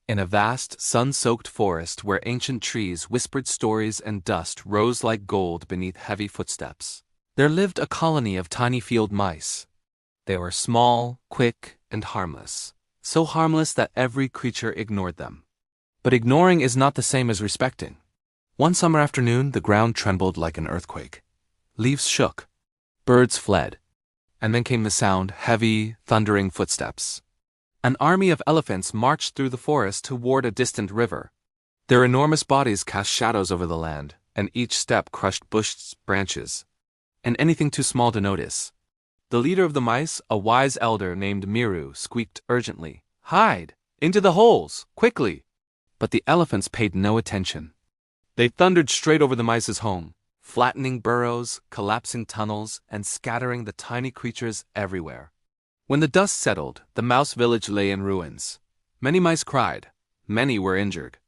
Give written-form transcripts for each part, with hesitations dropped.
In a vast, sun-soaked forest where ancient trees whispered stories and dust rose like gold beneath heavy footsteps, there lived a colony of tiny field mice. They were small, quick, and harmless, so harmless that every creature ignored them. But ignoring is not the same as respecting. One summer afternoon, the ground trembled like an earthquake. Leaves shook, birds fled, and then came the sound, heavy, thundering footsteps. An army of elephants marched through the forest toward a distant river. Their enormous bodies cast shadows over the land, and each step crushed bush branches, and anything too small to notice. The leader of the mice, a wise elder named Miru, squeaked urgently, "Hide! Into the holes! Quickly!" But the elephants paid no attention. They thundered straight over the mice's home, flattening burrows, collapsing tunnels, and scattering the tiny creatures everywhere. When the dust settled, the mouse village lay in ruins. Many mice cried, many were injured,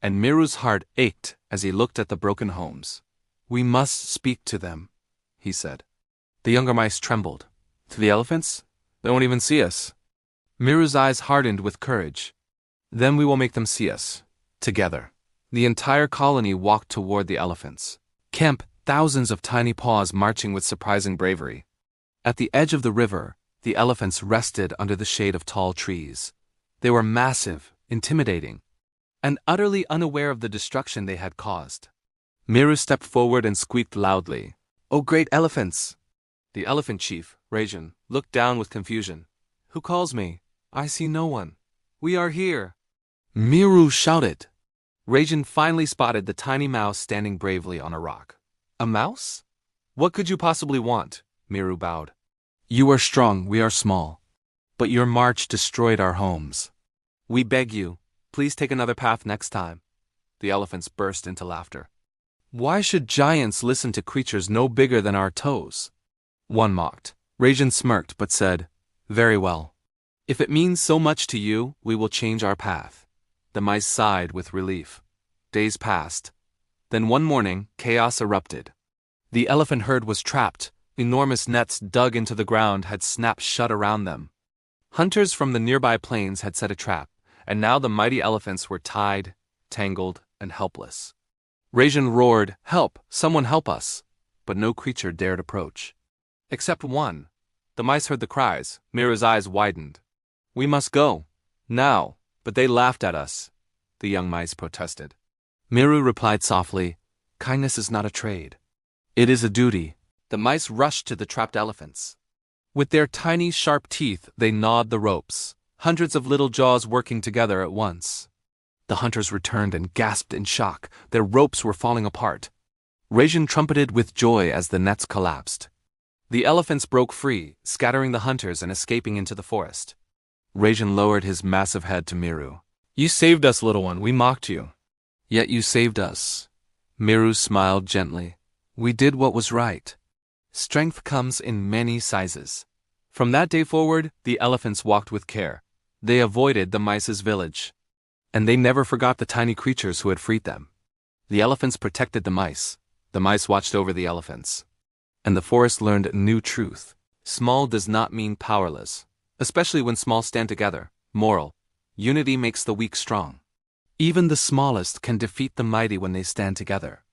and Miru's heart ached as he looked at the broken homes. "We must speak to them," he said. The younger mice trembled. "To the elephants? They won't even see us." Miru's eyes hardened with courage. "Then we will make them see us, together." The entire colony walked toward the elephants. Camp, thousands of tiny paws marching with surprising bravery. At the edge of the river, the elephants rested under the shade of tall trees. They were massive, intimidating, and utterly unaware of the destruction they had caused. Miru stepped forward and squeaked loudly, "O great elephants!" The elephant chief, Rajan, looked down with confusion. "Who calls me? I see no one." "We are here!" Miru shouted. Rajan finally spotted the tiny mouse standing bravely on a rock. "A mouse? What could you possibly want?" Miru bowed. "You are strong, we are small. But your march destroyed our homes. We beg you, please take another path next time." The elephants burst into laughter. "Why should giants listen to creatures no bigger than our toes?" One mocked. Rajan smirked but said, "Very well. If it means so much to you, we will change our path." The mice sighed with relief. Days passed. Then one morning, chaos erupted. The elephant herd was trapped. Enormous nets dug into the ground had snapped shut around them. Hunters from the nearby plains had set a trap, and now the mighty elephants were tied, tangled, and helpless. Rajan roared, "Help! Someone help us!" But no creature dared approach. Except one. The mice heard the cries. Miru's eyes widened. "We must go. Now." "But they laughed at us," the young mice protested. Miru replied softly, "Kindness is not a trade. It is a duty." The mice rushed to the trapped elephants. With their tiny, sharp teeth, they gnawed the ropes, hundreds of little jaws working together at once. The hunters returned and gasped in shock. Their ropes were falling apart. Rajan trumpeted with joy as the nets collapsed. The elephants broke free, scattering the hunters and escaping into the forest. Rajan lowered his massive head to Miru. "You saved us, little one. We mocked you. Yet you saved us." Miru smiled gently. "We did what was right." Strength comes in many sizes. From that day forward, the elephants walked with care. They avoided the mice's village. And they never forgot the tiny creatures who had freed them. The elephants protected the mice watched over the elephants. And the forest learned a new truth. Small does not mean powerless, especially when small stand together. Moral: unity makes the weak strong. Even the smallest can defeat the mighty when they stand together.